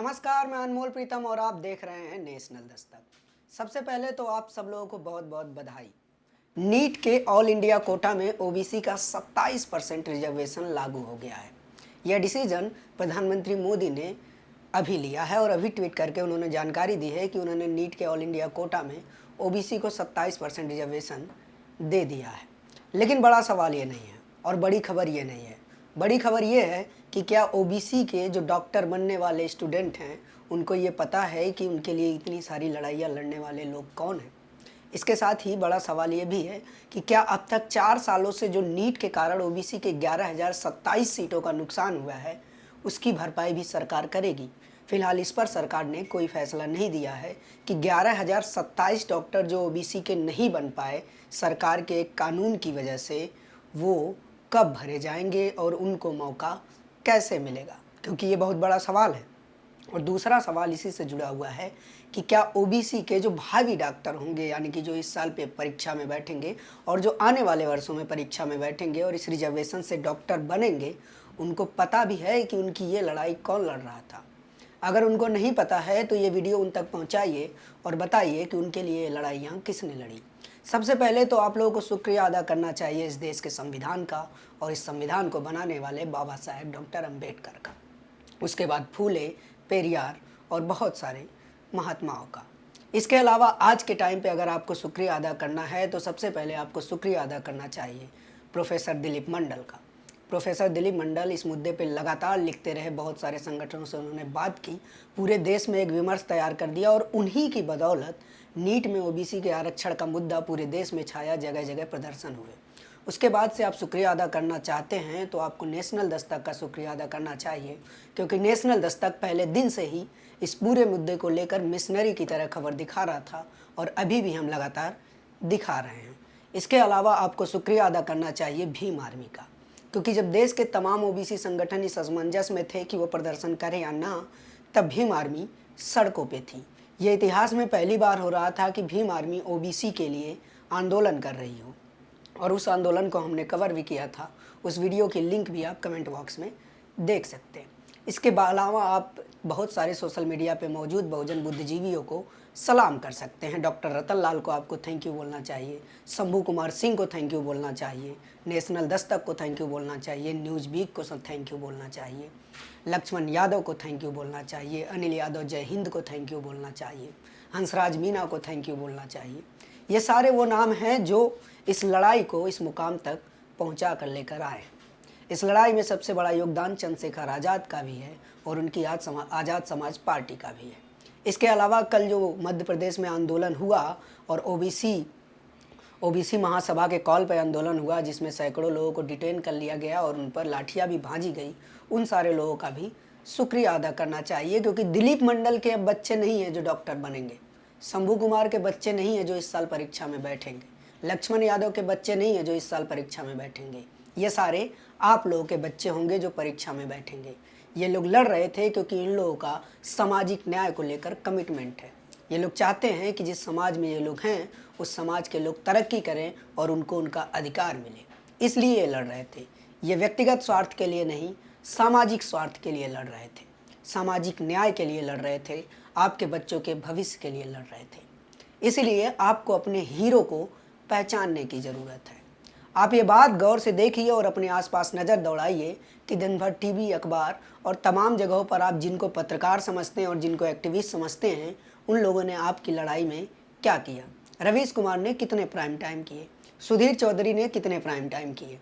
नमस्कार, मैं अनमोल प्रीतम और आप देख रहे हैं नेशनल दस्तक। सबसे पहले तो आप सब लोगों को बहुत बहुत बधाई। नीट के ऑल इंडिया कोटा में ओबीसी का 27% रिजर्वेशन लागू हो गया है। यह डिसीजन प्रधानमंत्री मोदी ने अभी लिया है और अभी ट्वीट करके उन्होंने जानकारी दी है कि उन्होंने नीट के ऑल इंडिया कोटा में ओबीसी को 27% रिजर्वेशन दे दिया है। लेकिन बड़ा सवाल ये नहीं है और बड़ी खबर ये नहीं है। बड़ी खबर ये है कि क्या ओबीसी के जो डॉक्टर बनने वाले स्टूडेंट हैं उनको ये पता है कि उनके लिए इतनी सारी लड़ाइयाँ लड़ने वाले लोग कौन हैं। इसके साथ ही बड़ा सवाल ये भी है कि क्या अब तक 4 सालों से जो नीट के कारण ओबीसी के 11,027 सीटों का नुकसान हुआ है उसकी भरपाई भी सरकार करेगी। फिलहाल इस पर सरकार ने कोई फैसला नहीं दिया है कि 11,027 डॉक्टर जो ओबीसी के नहीं बन पाए सरकार के एक कानून की वजह से, वो कब भरे जाएंगे और उनको मौका कैसे मिलेगा, क्योंकि ये बहुत बड़ा सवाल है। और दूसरा सवाल इसी से जुड़ा हुआ है कि क्या ओबीसी के जो भावी डॉक्टर होंगे, यानी कि जो इस साल पे परीक्षा में बैठेंगे और जो आने वाले वर्षों में परीक्षा में बैठेंगे और इस रिजर्वेशन से डॉक्टर बनेंगे, उनको पता भी है कि उनकी ये लड़ाई कौन लड़ रहा था। अगर उनको नहीं पता है तो ये वीडियो उन तक पहुंचाइए और बताइए कि उनके लिए ये लड़ाइयाँ किसने लड़ी। सबसे पहले तो आप लोगों को शुक्रिया अदा करना चाहिए इस देश के संविधान का और इस संविधान को बनाने वाले बाबा साहेब डॉक्टर अम्बेडकर का। उसके बाद फूले, पेरियार और बहुत सारे महात्माओं का। इसके अलावा आज के टाइम पे अगर आपको शुक्रिया अदा करना है तो सबसे पहले आपको शुक्रिया अदा करना चाहिए प्रोफेसर दिलीप मंडल का। प्रोफेसर दिलीप मंडल इस मुद्दे पे लगातार लिखते रहे, बहुत सारे संगठनों से उन्होंने बात की, पूरे देश में एक विमर्श तैयार कर दिया और उन्हीं की बदौलत नीट में ओबीसी के आरक्षण का मुद्दा पूरे देश में छाया, जगह जगह प्रदर्शन हुए। उसके बाद से आप शुक्रिया अदा करना चाहते हैं तो आपको नेशनल दस्तक का शुक्रिया अदा करना चाहिए, क्योंकि नेशनल दस्तक पहले दिन से ही इस पूरे मुद्दे को लेकर मिशनरी की तरह खबर दिखा रहा था और अभी भी हम लगातार दिखा रहे हैं। इसके अलावा आपको शुक्रिया अदा करना चाहिए भीम आर्मी का, क्योंकि जब देश के तमाम ओबीसी संगठन इस असमंजस में थे कि वो प्रदर्शन करें या ना, तब भीम आर्मी सड़कों पे थी। ये इतिहास में पहली बार हो रहा था कि भीम आर्मी ओबीसी के लिए आंदोलन कर रही हो और उस आंदोलन को हमने कवर भी किया था। उस वीडियो की लिंक भी आप कमेंट बॉक्स में देख सकते हैं। इसके अलावा आप बहुत सारे सोशल मीडिया पे मौजूद बहुजन बुद्धिजीवियों को सलाम कर सकते हैं। डॉक्टर रतन लाल को आपको थैंक यू बोलना चाहिए, शंभू कुमार सिंह को थैंक यू बोलना चाहिए, नेशनल दस्तक को थैंक यू बोलना चाहिए, न्यूज़ वीक को थैंक यू बोलना चाहिए, लक्ष्मण यादव को थैंक यू बोलना चाहिए, अनिल यादव जय हिंद को थैंक यू बोलना चाहिए, हंसराज मीना को थैंक यू बोलना चाहिए। ये सारे वो नाम हैं जो इस लड़ाई को इस मुकाम तक पहुंचा कर लेकर आए। इस लड़ाई में सबसे बड़ा योगदान चंद्रशेखर आज़ाद का भी है और उनकी आज़ाद समाज पार्टी का भी है। इसके अलावा कल जो मध्य प्रदेश में आंदोलन हुआ और ओबीसी महासभा के कॉल पर आंदोलन हुआ, जिसमें सैकड़ों लोगों को डिटेन कर लिया गया और उन पर लाठियाँ भी भांजी गई, उन सारे लोगों का भी शुक्रिया अदा करना चाहिए, क्योंकि दिलीप मंडल के अब बच्चे नहीं हैं जो डॉक्टर बनेंगे, शंभू कुमार के बच्चे नहीं हैं जो इस साल परीक्षा में बैठेंगे, लक्ष्मण यादव के बच्चे नहीं हैं जो इस साल परीक्षा में बैठेंगे। ये सारे आप लोगों के बच्चे होंगे जो परीक्षा में बैठेंगे। ये लोग लड़ रहे थे क्योंकि इन लोगों का सामाजिक न्याय को लेकर कमिटमेंट है। ये लोग चाहते हैं कि जिस समाज में ये लोग हैं उस समाज के लोग तरक्की करें और उनको उनका अधिकार मिले, इसलिए ये लड़ रहे थे। ये व्यक्तिगत स्वार्थ के लिए नहीं, सामाजिक स्वार्थ के लिए लड़ रहे थे, सामाजिक न्याय के लिए लड़ रहे थे, आपके बच्चों के भविष्य के लिए लड़ रहे थे। इसलिए आपको अपने हीरो को पहचानने की ज़रूरत है। आप ये बात गौर से देखिए और अपने आसपास नज़र दौड़ाइए कि दिन भर टीवी, अखबार और तमाम जगहों पर आप जिनको पत्रकार समझते हैं और जिनको एक्टिविस्ट समझते हैं, उन लोगों ने आपकी लड़ाई में क्या किया। रवीश कुमार ने कितने प्राइम टाइम किए, सुधीर चौधरी ने कितने प्राइम टाइम किए।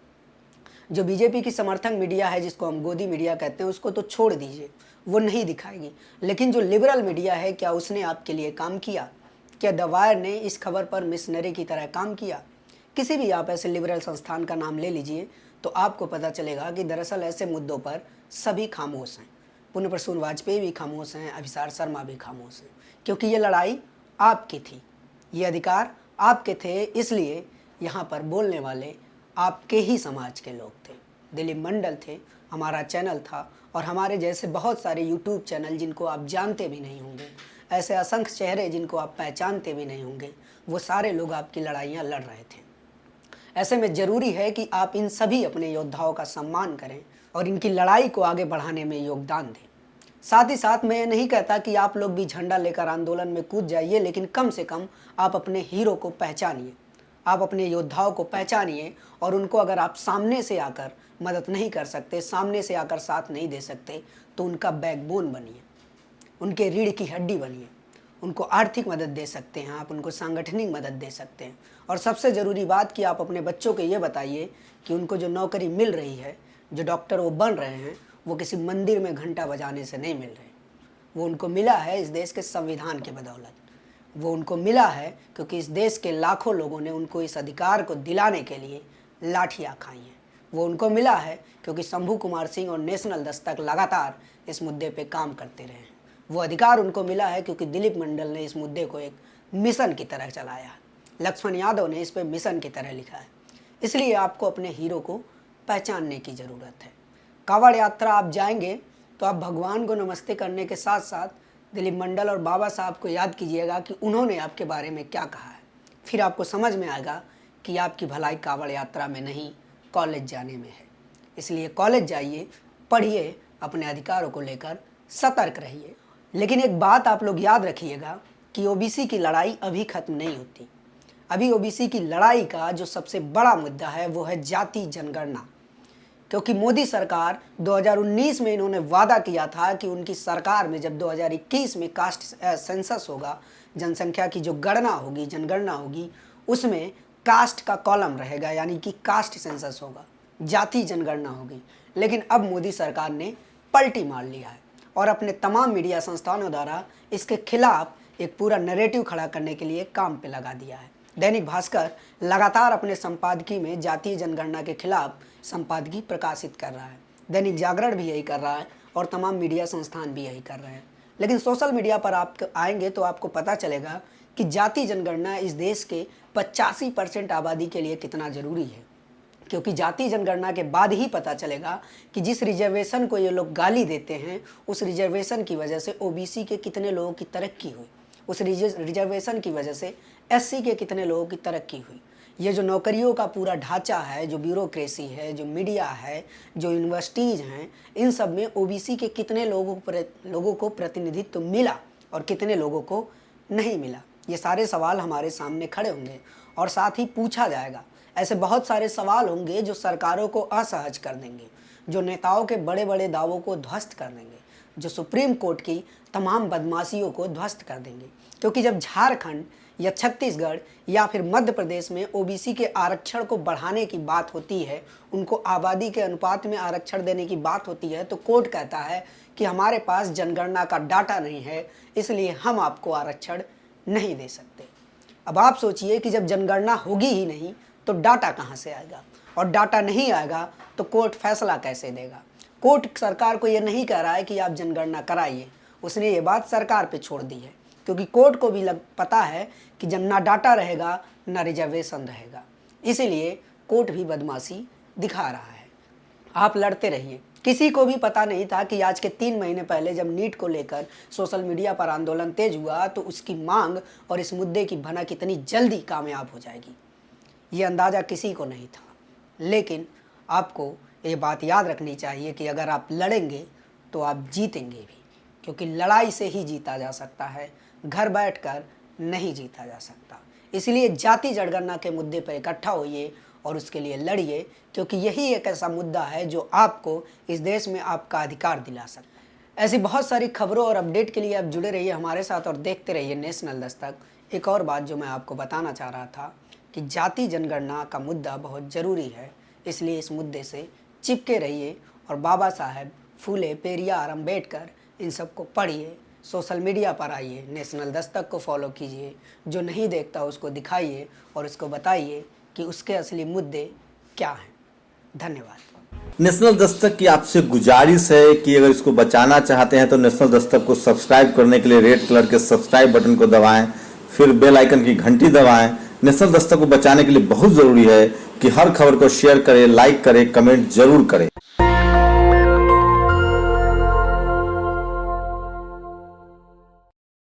जो बीजेपी की समर्थक मीडिया है, जिसको हम गोदी मीडिया कहते हैं, उसको तो छोड़ दीजिए, वो नहीं दिखाएगी। लेकिन जो लिबरल मीडिया है, क्या उसने आपके लिए काम किया? क्या द वायर ने इस खबर पर मिशनरी की तरह काम किया? किसी भी आप ऐसे लिबरल संस्थान का नाम ले लीजिए तो आपको पता चलेगा कि दरअसल ऐसे मुद्दों पर सभी खामोश हैं। पुण्य प्रसून वाजपेयी भी खामोश हैं, अभिसार शर्मा भी खामोश हैं, क्योंकि ये लड़ाई आपकी थी, ये अधिकार आपके थे, इसलिए यहाँ पर बोलने वाले आपके ही समाज के लोग थे। दिलीप मंडल थे, हमारा चैनल था और हमारे जैसे बहुत सारे यूट्यूब चैनल जिनको आप जानते भी नहीं होंगे, ऐसे असंख्य चेहरे जिनको आप पहचानते भी नहीं होंगे, वो सारे लोग आपकी लड़ाइयाँ लड़ रहे थे। ऐसे में ज़रूरी है कि आप इन सभी अपने योद्धाओं का सम्मान करें और इनकी लड़ाई को आगे बढ़ाने में योगदान दें। साथ ही साथ मैं ये नहीं कहता कि आप लोग भी झंडा लेकर आंदोलन में कूद जाइए, लेकिन कम से कम आप अपने हीरो को पहचानिए, आप अपने योद्धाओं को पहचानिए और उनको अगर आप सामने से आकर मदद नहीं कर सकते, सामने से आकर साथ नहीं दे सकते, तो उनका बैकबोन बनिए, उनके रीढ़ की हड्डी बनिए। उनको आर्थिक मदद दे सकते हैं आप, उनको सांगठनिक मदद दे सकते हैं। और सबसे ज़रूरी बात कि आप अपने बच्चों को ये बताइए कि उनको जो नौकरी मिल रही है, जो डॉक्टर वो बन रहे हैं, वो किसी मंदिर में घंटा बजाने से नहीं मिल रहे। वो उनको मिला है इस देश के संविधान के बदौलत। वो उनको मिला है क्योंकि इस देश के लाखों लोगों ने उनको इस अधिकार को दिलाने के लिए लाठियाँ खाई हैं। वो उनको मिला है क्योंकि शंभू कुमार सिंह और नेशनल दस्तक लगातार इस मुद्दे पे काम करते रहे हैं। वो अधिकार उनको मिला है क्योंकि दिलीप मंडल ने इस मुद्दे को एक मिशन की तरह चलाया, लक्ष्मण यादव ने इस पर मिशन की तरह लिखा है। इसलिए आपको अपने हीरो को पहचानने की ज़रूरत है। कांवड़ यात्रा आप जाएंगे तो आप भगवान को नमस्ते करने के साथ साथ दिलीप मंडल और बाबा साहब को याद कीजिएगा कि उन्होंने आपके बारे में क्या कहा है। फिर आपको समझ में आएगा कि आपकी भलाई कांवड़ यात्रा में नहीं, कॉलेज जाने में है। इसलिए कॉलेज जाइए, पढ़िए, अपने अधिकारों को लेकर सतर्क रहिए। लेकिन एक बात आप लोग याद रखिएगा कि ओबीसी की लड़ाई अभी खत्म नहीं होती। अभी ओबीसी की लड़ाई का जो सबसे बड़ा मुद्दा है वो है जाति जनगणना। क्योंकि मोदी सरकार 2019 में इन्होंने वादा किया था कि उनकी सरकार में जब 2021 में कास्ट सेंसस होगा, जनसंख्या की जो गणना होगी, जनगणना होगी, उसमें कास्ट का कॉलम रहेगा, यानी कि कास्ट सेंसस होगा, जाति जनगणना होगी। लेकिन अब मोदी सरकार ने पलटी मार लिया है और अपने तमाम मीडिया संस्थानों द्वारा इसके खिलाफ एक पूरा नैरेटिव खड़ा करने के लिए काम पे लगा दिया है। दैनिक भास्कर लगातार अपने संपादकीय में जातीय जनगणना के खिलाफ संपादकीय प्रकाशित कर रहा है। दैनिक जागरण भी यही कर रहा है और तमाम मीडिया संस्थान भी यही कर रहे हैं। लेकिन सोशल मीडिया पर आप आएंगे तो आपको पता चलेगा कि जाति जनगणना इस देश के 85% आबादी के लिए कितना ज़रूरी है। क्योंकि जाति जनगणना के बाद ही पता चलेगा कि जिस रिजर्वेशन को ये लोग गाली देते हैं, उस रिजर्वेशन की वजह से ओबीसी के कितने लोगों की तरक्की हुई, उस रिजर्वेशन की वजह से एससी के कितने लोगों की तरक्की हुई। ये जो नौकरियों का पूरा ढांचा है, जो ब्यूरोक्रेसी है, जो मीडिया है, जो यूनिवर्सिटीज़ हैं, इन सब में ओबीसी के कितने लोगों को प्रतिनिधित्व मिला और कितने लोगों को नहीं मिला। ये सारे सवाल हमारे सामने खड़े होंगे और साथ ही पूछा जाएगा। ऐसे बहुत सारे सवाल होंगे जो सरकारों को असहज कर देंगे, जो नेताओं के बड़े बड़े दावों को ध्वस्त कर देंगे, जो सुप्रीम कोर्ट की तमाम बदमाशियों को ध्वस्त कर देंगे। क्योंकि जब झारखंड या छत्तीसगढ़ या फिर मध्य प्रदेश में ओबीसी के आरक्षण को बढ़ाने की बात होती है, उनको आबादी के अनुपात में आरक्षण देने की बात होती है, तो कोर्ट कहता है कि हमारे पास जनगणना का डाटा नहीं है, इसलिए हम आपको आरक्षण नहीं दे सकते। अब आप सोचिए कि जब जनगणना होगी ही नहीं तो डाटा कहाँ से आएगा, और डाटा नहीं आएगा तो कोर्ट फैसला कैसे देगा। कोर्ट सरकार को ये नहीं कह रहा है कि आप जनगणना कराइए, उसने ये बात सरकार पे छोड़ दी है। क्योंकि कोर्ट को भी पता है कि जब ना डाटा रहेगा ना रिजर्वेशन रहेगा, इसीलिए कोर्ट भी बदमाशी दिखा रहा है। आप लड़ते रहिए। किसी को भी पता नहीं था कि आज के 3 महीने पहले जब नीट को लेकर सोशल मीडिया पर आंदोलन तेज हुआ तो उसकी मांग और इस मुद्दे की भनक इतनी जल्दी कामयाब हो जाएगी, ये अंदाज़ा किसी को नहीं था। लेकिन आपको ये बात याद रखनी चाहिए कि अगर आप लड़ेंगे तो आप जीतेंगे भी, क्योंकि लड़ाई से ही जीता जा सकता है, घर बैठकर नहीं जीता जा सकता। इसलिए जाति जनगणना के मुद्दे पर इकट्ठा होइए और उसके लिए लड़िए, क्योंकि यही एक ऐसा मुद्दा है जो आपको इस देश में आपका अधिकार दिला सकता है। ऐसी बहुत सारी खबरों और अपडेट के लिए आप जुड़े रहिए हमारे साथ और देखते रहिए नेशनल दस्तक। एक और बात जो मैं आपको बताना चाह रहा था कि जाति जनगणना का मुद्दा बहुत ज़रूरी है, इसलिए इस मुद्दे से चिपके रहिए और बाबा साहेब, फूले, पेरियार, अम्बेडकर, इन सबको पढ़िए, सोशल मीडिया पर आइए, नेशनल दस्तक को फॉलो कीजिए, जो नहीं देखता उसको दिखाइए और उसको बताइए कि उसके असली मुद्दे क्या हैं। धन्यवाद। नेशनल दस्तक की आपसे गुजारिश है कि अगर इसको बचाना चाहते हैं तो नेशनल दस्तक को सब्सक्राइब करने के लिए रेड कलर के सब्सक्राइब बटन को दबाएं, फिर बेल आइकन की घंटी दबाएं। नेशनल दस्तक को बचाने के लिए बहुत ज़रूरी है कि हर खबर को शेयर करें, लाइक करें, कमेंट जरूर करें।